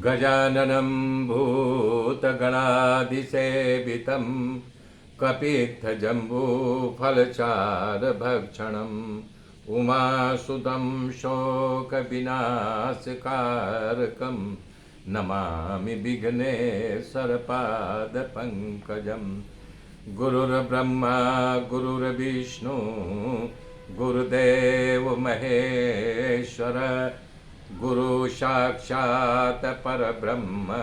गजाननं भूतगणाधिसेवितं कपित्थजम्बूफलचारभक्षणम् उमासुतं शोकविनाशकारकं नमामि विघ्नेश्वरपादपङ्कजं। गुरुर्ब्रह्मा गुरुर्विष्णु गुरुदेव महेश्वर गुरु साक्षात् परब्रह्म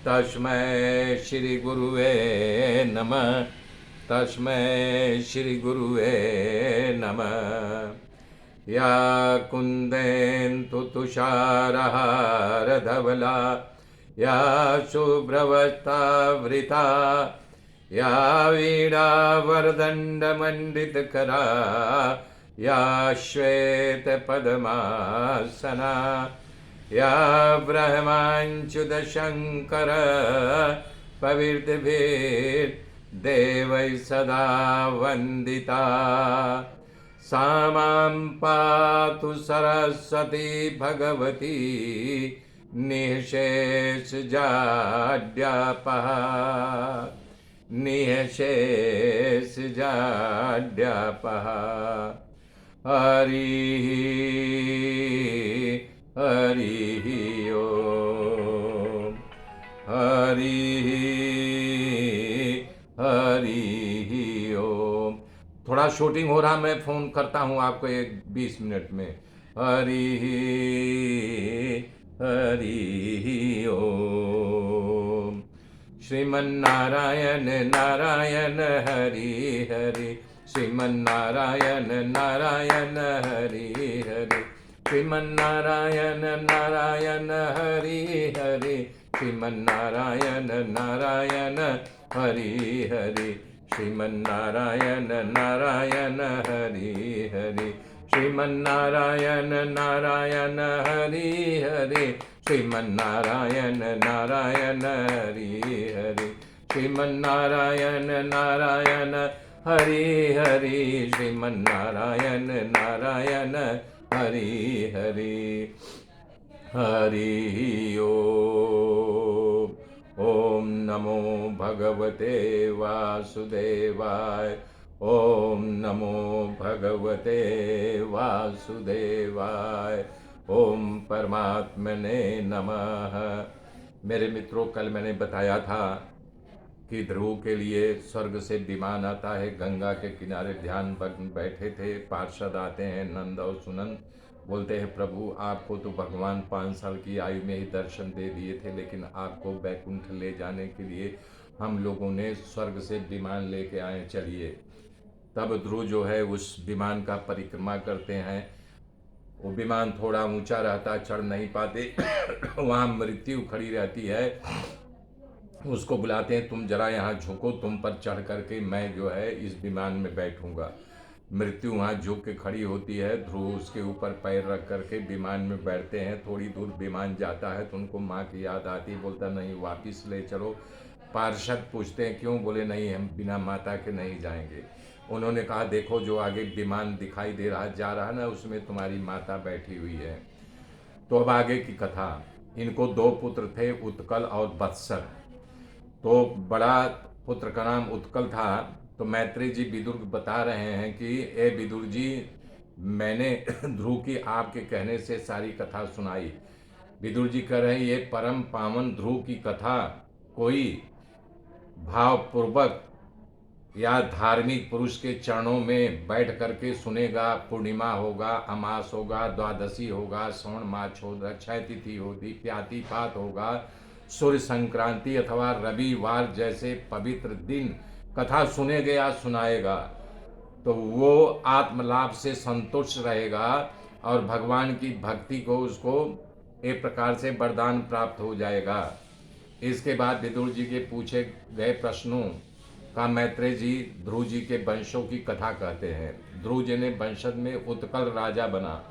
तस्मै श्री गुरुवे नमः। तस्मै श्री गुरुवे नमः। या कुन्देन्दु तुषारहारधवला या शुभ्रवस्त्रावृता या वीणावरदण्डमण्डितकरा या श्वेतपद्मासना या ब्रह्माच्युतशङ्कर पवित्रभिर्देवैः सदा वन्दिता। सा मां पातु सरस्वती भगवती निःशेषजाड्यापः निःशेषजाड्यापः। हरि हरि ओम हरि हरि ओम। थोड़ा शूटिंग हो रहा, मैं फ़ोन करता हूँ आपको 20 मिनट में। हरि हरि ओम। श्रीमन्नारायण नारायण हरि हरि श्रीमन्नारायण नारायण हरि हरि श्रीमन्नारायण नारायण हरि हरि श्रीमन्नारायण नारायण हरि हरि श्रीमन्नारायण नारायण हरि हरि श्रीमन्नारायण नारायण हरि हरि श्रीमन्नारायण नारायण हरि हरि श्रीमन्नारायण नारायण हरि हरि श्रीमन्नारायण नारायण हरि हरि हरि ओम। ओम नमो भगवते वासुदेवाय। ओम नमो भगवते वासुदेवाय। ओम परमात्मने नमः। मेरे मित्रों, कल मैंने बताया था कि ध्रुव के लिए स्वर्ग से विमान आता है। गंगा के किनारे ध्यान मग्न बैठे थे। पार्षद आते हैं, नंद और सुनंद। बोलते हैं, प्रभु आपको तो भगवान 5 साल की आयु में ही दर्शन दे दिए थे, लेकिन आपको बैकुंठ ले जाने के लिए हम लोगों ने स्वर्ग से विमान लेके आए, चलिए। तब ध्रुव जो है उस विमान का परिक्रमा करते हैं। वो विमान थोड़ा ऊंचा रहता, चढ़ नहीं पाते। वहाँ मृत्यु खड़ी रहती है। उसको बुलाते हैं, तुम जरा यहाँ झुको, तुम पर चढ़ करके मैं जो है इस विमान में बैठूंगा। मृत्यु वहाँ झुक के खड़ी होती है। ध्रुव उसके ऊपर पैर रख करके विमान में बैठते हैं। थोड़ी दूर विमान जाता है तो उनको माँ की याद आती। बोलता, नहीं वापिस ले चलो। पार्षद पूछते हैं, क्यों? बोले, नहीं हम बिना माता के नहीं जाएंगे। उन्होंने कहा, देखो जो आगे विमान दिखाई दे रहा जा रहा ना, उसमें तुम्हारी माता बैठी हुई है। तो अब आगे की कथा। इनको 2 पुत्र थे, उत्कल और वत्सर। तो बड़ा पुत्र का नाम उत्कल था। तो मैत्रेय जी विदुर बता रहे हैं कि ए विदुर जी, मैंने ध्रुव की आपके कहने से सारी कथा सुनाई। विदुर जी कह रहे हैं, ये परम पावन ध्रुव की कथा कोई भावपूर्वक या धार्मिक पुरुष के चरणों में बैठ करके सुनेगा। पूर्णिमा होगा, अमास होगा, द्वादशी होगा, श्रवण मास होगा, अक्षय तिथि होगी, प्यातीपात होगा, सूर्य संक्रांति अथवा रविवार जैसे पवित्र दिन कथा सुनेगा या सुनाएगा तो वो आत्मलाभ से संतुष्ट रहेगा और भगवान की भक्ति को उसको एक प्रकार से वरदान प्राप्त हो जाएगा। इसके बाद विदुर जी के पूछे गए प्रश्नों का मैत्रेय जी ध्रुव जी के वंशों की कथा कहते हैं। ध्रुव जी ने वंशज में उत्कल राजा बना।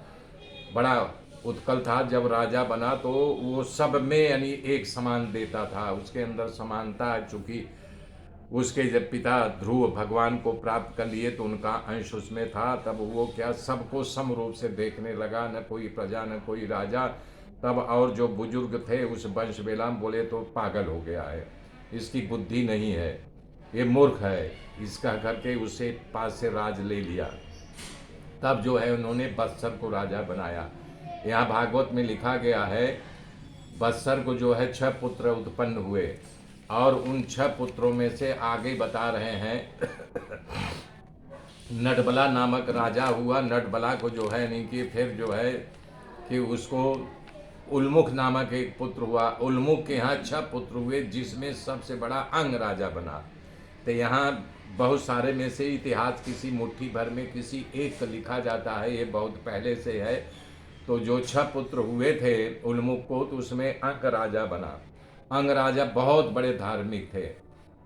बड़ा उत्कल था। जब राजा बना तो वो सब में यानी एक समान देता था। उसके अंदर समानता, चूँकि उसके जब पिता ध्रुव भगवान को प्राप्त कर लिए तो उनका अंश उसमें था। तब वो क्या सबको सम रूप से देखने लगा, न कोई प्रजा न कोई राजा। तब और जो बुजुर्ग थे उस वंश बेलाम बोले तो पागल हो गया है, इसकी बुद्धि नहीं है, ये मूर्ख है, इसका करके उसे पास से राज ले लिया। तब जो है उन्होंने बत्सर को राजा बनाया। यहाँ भागवत में लिखा गया है बत्सर को जो है 6 पुत्र उत्पन्न हुए, और उन 6 पुत्रों में से आगे बता रहे हैं नटबला नामक राजा हुआ। नटबला को जो है नहीं कि फिर जो है कि उसको उल्मुख नामक एक पुत्र हुआ। उल्मुख के यहाँ 6 पुत्र हुए, जिसमें सबसे बड़ा अंग राजा बना। तो यहाँ बहुत सारे में से इतिहास किसी मुट्ठी भर में किसी एक का लिखा जाता है, ये बहुत पहले से है। तो जो 6 पुत्र हुए थे उल्मुख को, तो उसमें अंग राजा बना। अंग राजा बहुत बड़े धार्मिक थे।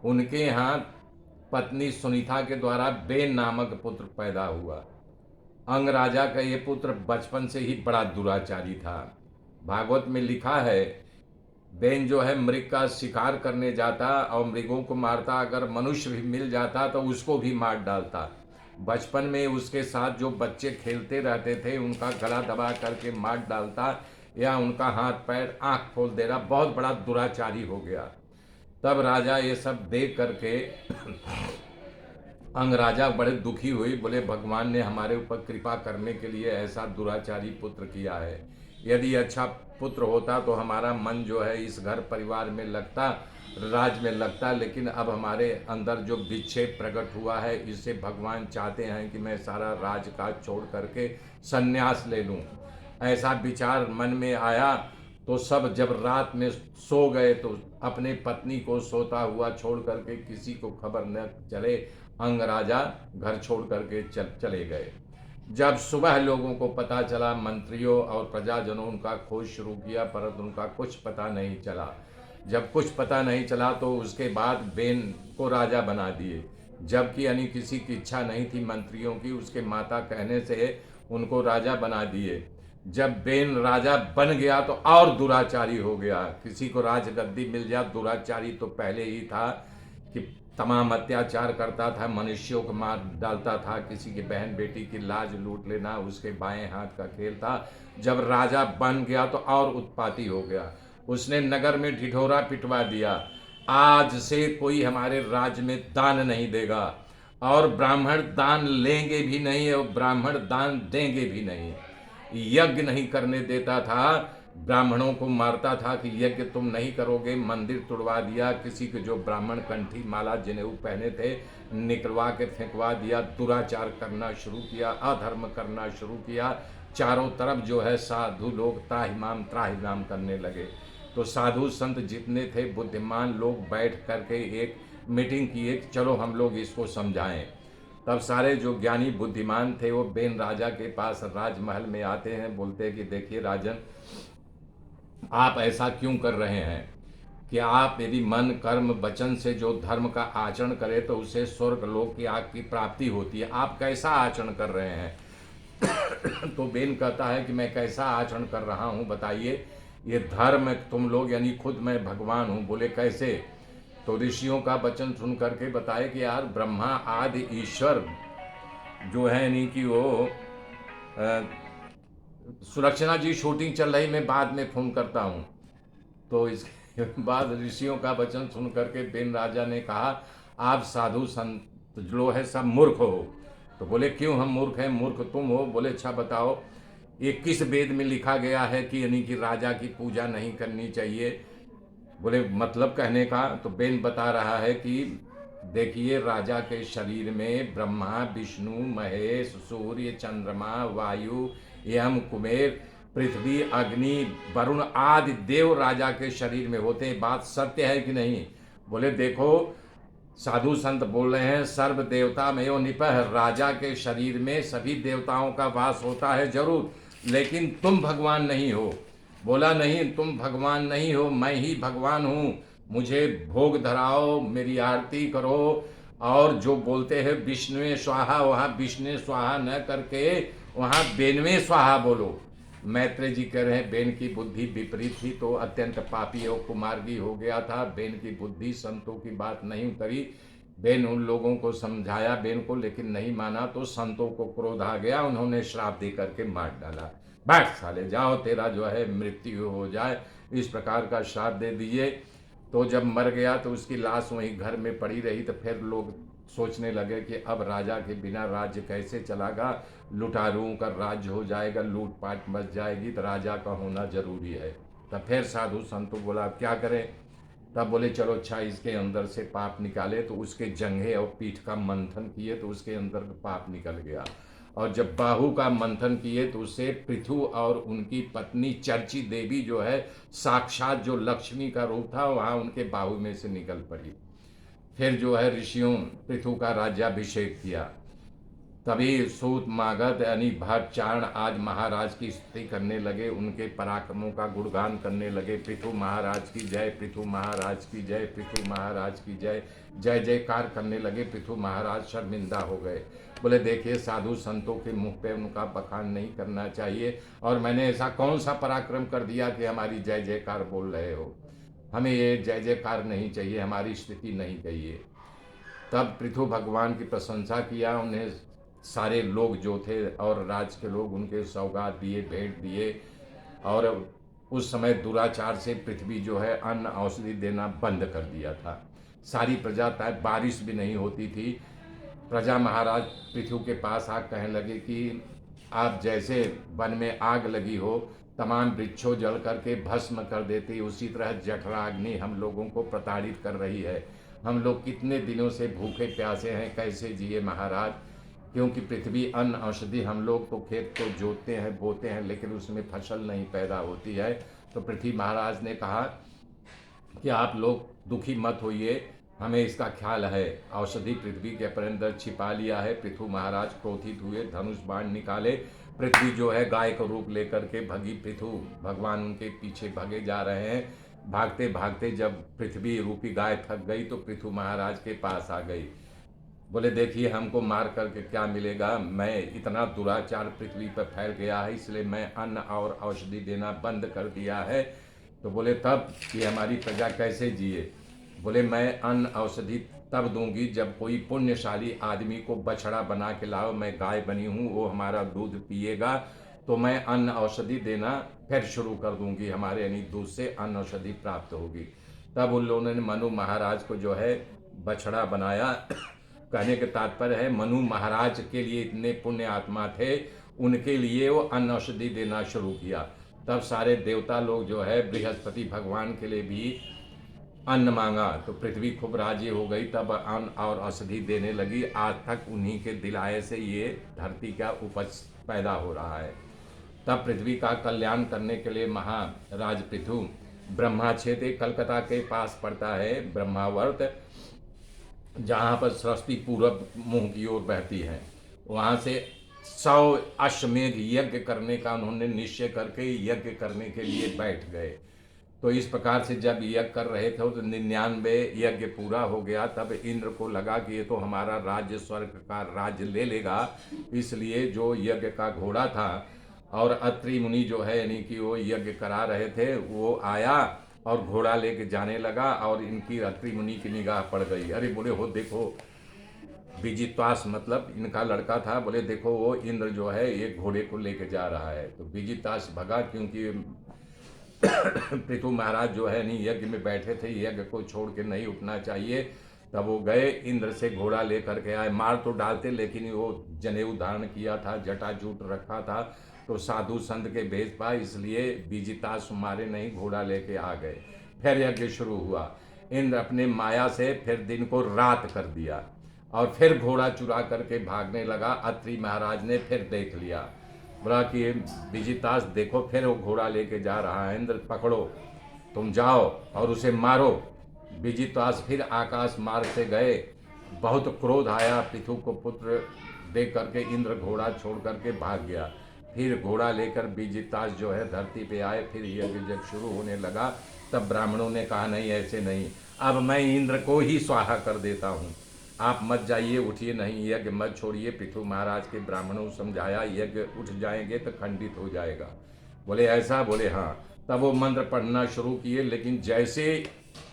उनके यहाँ पत्नी सुनीता के द्वारा बेन नामक पुत्र पैदा हुआ। अंग राजा का ये पुत्र बचपन से ही बड़ा दुराचारी था। भागवत में लिखा है बेन जो है मृग का शिकार करने जाता और मृगों को मारता, अगर मनुष्य भी मिल जाता तो उसको भी मार डालता। बचपन में उसके साथ जो बच्चे खेलते रहते थे उनका गला दबा करके मार डालता, या उनका हाथ पैर आंख खोल दे रहा। बहुत बड़ा दुराचारी हो गया। तब राजा ये सब देख करके अंग राजा बड़े दुखी हुई, बोले भगवान ने हमारे ऊपर कृपा करने के लिए ऐसा दुराचारी पुत्र किया है। यदि अच्छा पुत्र होता तो हमारा मन जो है इस घर परिवार में लगता, राज में लगता, लेकिन अब हमारे अंदर जो विक्षेप प्रकट हुआ है, इससे भगवान चाहते हैं कि मैं सारा राजकाज छोड़ करके संन्यास ले लूं। ऐसा विचार मन में आया तो सब जब रात में सो गए तो अपने पत्नी को सोता हुआ छोड़ करके, किसी को खबर न चले, अंग राजा घर छोड़ करके चले गए। जब सुबह लोगों को पता चला, मंत्रियों और प्रजाजनों उनका खोज शुरू किया, परंतु उनका कुछ पता नहीं चला। जब कुछ पता नहीं चला तो उसके बाद बेन को राजा बना दिए, जबकि यानी किसी की इच्छा नहीं थी मंत्रियों की, उसके माता कहने से उनको राजा बना दिए। जब बेन राजा बन गया तो और दुराचारी हो गया। किसी को राजगद्दी मिल जाए, दुराचारी तो पहले ही था कि तमाम अत्याचार करता था, मनुष्यों को मार डालता था, किसी की बहन बेटी की लाज लूट लेना उसके बाएं हाथ का खेल था। जब राजा बन गया तो और उत्पाती हो गया। उसने नगर में ढिढोरा पिटवा दिया, आज से कोई हमारे राज्य में दान नहीं देगा, और ब्राह्मण दान लेंगे भी नहीं और ब्राह्मण दान देंगे भी नहीं। यज्ञ नहीं करने देता था, ब्राह्मणों को मारता था कि यज्ञ तुम नहीं करोगे। मंदिर तोड़वा दिया, किसी के जो ब्राह्मण कंठी माला जनेऊ पहने थे निकलवा के फेंकवा दिया। दुराचार करना शुरू किया, अधर्म करना शुरू किया। चारों तरफ जो है साधु लोग त्राहिमाम करने लगे। तो साधु संत जितने थे बुद्धिमान लोग बैठ करके एक मीटिंग किए, चलो हम लोग इसको समझाएं। तब सारे जो ज्ञानी बुद्धिमान थे वो बेन राजा के पास राजमहल में आते हैं, बोलते हैं कि देखिए राजन, आप ऐसा क्यों कर रहे हैं कि आप यदि मन कर्म वचन से जो धर्म का आचरण करें तो उसे स्वर्ग लोक की आग की प्राप्ति होती है। आप कैसा आचरण कर रहे हैं? तो बेन कहता है कि मैं कैसा आचरण कर रहा हूँ बताइए। ये धर्म तुम लोग यानी खुद मैं भगवान हूँ। बोले कैसे? तो ऋषियों का वचन सुन करके बताए कि यार ब्रह्मा आदि ईश्वर जो है नहीं कि वो सुलक्षणा जी शूटिंग चल रही, मैं बाद में फोन करता हूँ। तो इसके बाद ऋषियों का वचन सुन करके बेन राजा ने कहा आप साधु संत जो है सब मूर्ख हो। तो बोले क्यों हम मूर्ख हैं? मूर्ख तुम हो। बोले अच्छा बताओ ये किस वेद में लिखा गया है कि यानी कि राजा की पूजा नहीं करनी चाहिए? बोले मतलब कहने का? तो बेन बता रहा है कि देखिए राजा के शरीर में ब्रह्मा विष्णु महेश सूर्य चंद्रमा वायु यम कुबेर पृथ्वी अग्नि वरुण आदि देव राजा के शरीर में होते हैं। बात सत्य है कि नहीं? बोले देखो साधु संत बोल रहे हैं सर्व देवता में यो निपह, राजा के शरीर में सभी देवताओं का वास होता है जरूर, लेकिन तुम भगवान नहीं हो। बोला नहीं तुम भगवान नहीं हो, मैं ही भगवान हूँ। मुझे भोग धराओ, मेरी आरती करो, और जो बोलते हैं विष्णुवे स्वाहा वहाँ विष्णु स्वाहा न करके वहाँ बेनवे स्वाहा बोलो। मैत्रेय जी कह रहे हैं बेन की बुद्धि विपरीत थी तो अत्यंत पापी और कुमार्गी हो गया था। बेन की बुद्धि संतों की बात नहीं उतरी। बेन उन लोगों को समझाया बेन को, लेकिन नहीं माना तो संतों को क्रोध आ गया, उन्होंने श्राप दे करके मार डाला। बैठ साले, जाओ, तेरा जो है मृत्यु हो जाए, इस प्रकार का श्राप दे दीजिए। तो जब मर गया तो उसकी लाश वहीं घर में पड़ी रही। तो फिर लोग सोचने लगे कि अब राजा के बिना राज्य कैसे चलेगा, लुटारूओं का राज्य हो जाएगा, लूटपाट मच जाएगी, तो राजा का होना जरूरी है। तब फिर साधु संतों बोला अब क्या करें। तब बोले चलो अच्छा इसके अंदर से पाप निकाले। तो उसके जंघे और पीठ का मंथन किए तो उसके अंदर पाप निकल गया। और जब बाहु का मंथन किए तो उससे पृथु और उनकी पत्नी चर्ची देवी जो है, साक्षात जो लक्ष्मी का रूप था, वहाँ उनके बाहु में से निकल पड़ी। फिर जो है ऋषियों पृथु का राज्याभिषेक किया। तभी सूत मागध यानी भट्टाचार्य आज महाराज की स्तुति करने लगे, उनके पराक्रमों का गुणगान करने लगे। पृथु महाराज की जय, पृथु महाराज की जय, पृथु महाराज की जय, जय जयकार करने लगे। पृथु महाराज शर्मिंदा हो गए। बोले देखिए साधु संतों के मुंह पे उनका बखान नहीं करना चाहिए, और मैंने ऐसा कौन सा पराक्रम कर दिया कि हमारी जय जयकार बोल रहे हो। हमें ये जय जयकार नहीं चाहिए, हमारी स्तुति नहीं चाहिए। तब पृथु भगवान की प्रशंसा किया। उन्हें सारे लोग जो थे और राज के लोग उनके सौगात दिए, भेंट दिए। और उस समय दुराचार से पृथ्वी जो है अन्न औषधि देना बंद कर दिया था। सारी प्रजा तक बारिश भी नहीं होती थी। प्रजा महाराज पृथु के पास आग कहने लगे कि आप जैसे वन में आग लगी हो, तमाम वृक्षों जल करके भस्म कर देती, उसी तरह जठराग्नि हम लोगों को प्रताड़ित कर रही है। हम लोग कितने दिनों से भूखे प्यासे हैं, कैसे जिए महाराज। क्योंकि पृथ्वी अन्न औषधि, हम लोग तो खेत को जोतते हैं, बोते हैं, लेकिन उसमें फसल नहीं पैदा होती है। तो पृथ्वी महाराज ने कहा कि आप लोग दुखी मत होइए, हमें इसका ख्याल है। औषधि पृथ्वी के अंदर छिपा लिया है। पृथु महाराज क्रोधित हुए, धनुष बाण निकाले। पृथ्वी जो है गाय का रूप लेकर के भगी। पृथु भगवान उनके पीछे भगे जा रहे हैं। भागते भागते जब पृथ्वी रूपी गाय थक गई तो पृथु महाराज के पास आ गई। बोले देखिए हमको मार करके क्या मिलेगा, मैं इतना दुराचार पृथ्वी पर फैल गया है, इसलिए मैं अन्न और औषधि देना बंद कर दिया है। तो बोले तब कि हमारी प्रजा कैसे जिए। बोले मैं अन्न औषधि तब दूंगी जब कोई पुण्यशाली आदमी को बछड़ा बना के लाओ, मैं गाय बनी हूँ, वो हमारा दूध पिएगा तो मैं अन्न औषधि देना फिर शुरू कर दूंगी, हमारे यानी दूध से अन्न औषधि प्राप्त होगी। तब उन लोगों ने मनु महाराज को जो है बछड़ा बनाया। कहने के तात्पर्य है मनु महाराज के लिए इतने पुण्य आत्मा थे, उनके लिए वो अन्न औषधि देना शुरू किया। तब सारे देवता लोग जो है बृहस्पति भगवान के लिए भी अन्न मांगा तो पृथ्वी खूब राजी हो गई। तब अन्न और औषधि देने लगी। आज तक उन्हीं के दिलाए से ये धरती का उपज पैदा हो रहा है। तब पृथ्वी का कल्याण करने के लिए महाराज पृथु ब्रह्मा क्षेत्र कलकत्ता के पास पड़ता है ब्रह्मावर्त, जहाँ पर सरस्वती पूरब मुंह की ओर बहती है, वहाँ से 100 अश्वमेध यज्ञ करने का उन्होंने निश्चय करके यज्ञ करने के लिए बैठ गए। तो इस प्रकार से जब यज्ञ कर रहे थे तो 99 यज्ञ पूरा हो गया। तब इंद्र को लगा कि ये तो हमारा राज्य, स्वर्ग का राज्य ले लेगा। इसलिए जो यज्ञ का घोड़ा था और अत्रि मुनि जो है यानी कि वो यज्ञ करा रहे थे, वो आया और घोड़ा लेके जाने लगा। और इनकी अत्रि मुनि की निगाह पड़ गई। अरे बोले हो देखो, विजितास मतलब इनका लड़का था। बोले देखो वो इंद्र जो है ये घोड़े को लेके जा रहा है। तो विजितास भगा, क्योंकि पृथु महाराज जो है नहीं यज्ञ में बैठे थे, यज्ञ को छोड़ के नहीं उठना चाहिए। तब वो गए, इंद्र से घोड़ा लेकर के आए। मार तो डालते, लेकिन वो जनेऊ धारण किया था, जटाजूट रखा था, तो साधु संत के भेज पाए, इसलिए विजितास मारे नहीं, घोड़ा लेके आ गए। फिर यज्ञ शुरू हुआ। इंद्र अपने माया से फिर दिन को रात कर दिया और फिर घोड़ा चुरा करके भागने लगा। अत्रि महाराज ने फिर देख लिया, बोला कि विजितास देखो फिर वो घोड़ा लेके जा रहा है, इंद्र पकड़ो, तुम जाओ और उसे मारो। विजितास फिर आकाश मार्ग से गए। बहुत क्रोध आया पृथु को पुत्र देख करके, इंद्र घोड़ा छोड़ करके भाग गया। फिर घोड़ा लेकर विजितास जो है धरती पे आए। फिर यज्ञ जब शुरू होने लगा तब ब्राह्मणों ने कहा नहीं ऐसे नहीं, अब मैं इंद्र को ही स्वाहा कर देता हूँ, आप मत जाइए, उठिए नहीं, यज्ञ मत छोड़िए। पृथु महाराज के ब्राह्मणों समझाया यज्ञ उठ जाएंगे तो खंडित हो जाएगा। बोले ऐसा, बोले हाँ। तब वो मंत्र पढ़ना शुरू किए, लेकिन जैसे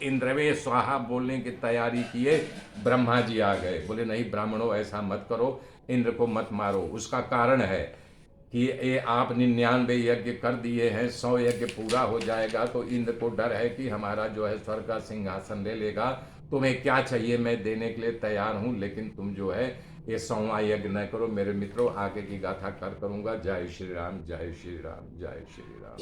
इंद्रवे स्वाहा बोलने की तैयारी किए, ब्रह्मा जी आ गए। बोले नहीं ब्राह्मणों ऐसा मत करो, इंद्र को मत मारो। उसका कारण है कि ये आप 99 यज्ञ कर दिए हैं, 100 यज्ञ पूरा हो जाएगा तो इंद्र को डर है कि हमारा जो है स्वर्ग का सिंहासन ले लेगा, तुम्हें क्या चाहिए मैं देने के लिए तैयार हूँ, लेकिन तुम जो है ये 100वां यज्ञ न करो। मेरे मित्रों, आगे की गाथा कर करूँगा। जय श्री राम, जय श्री राम, जय श्री राम।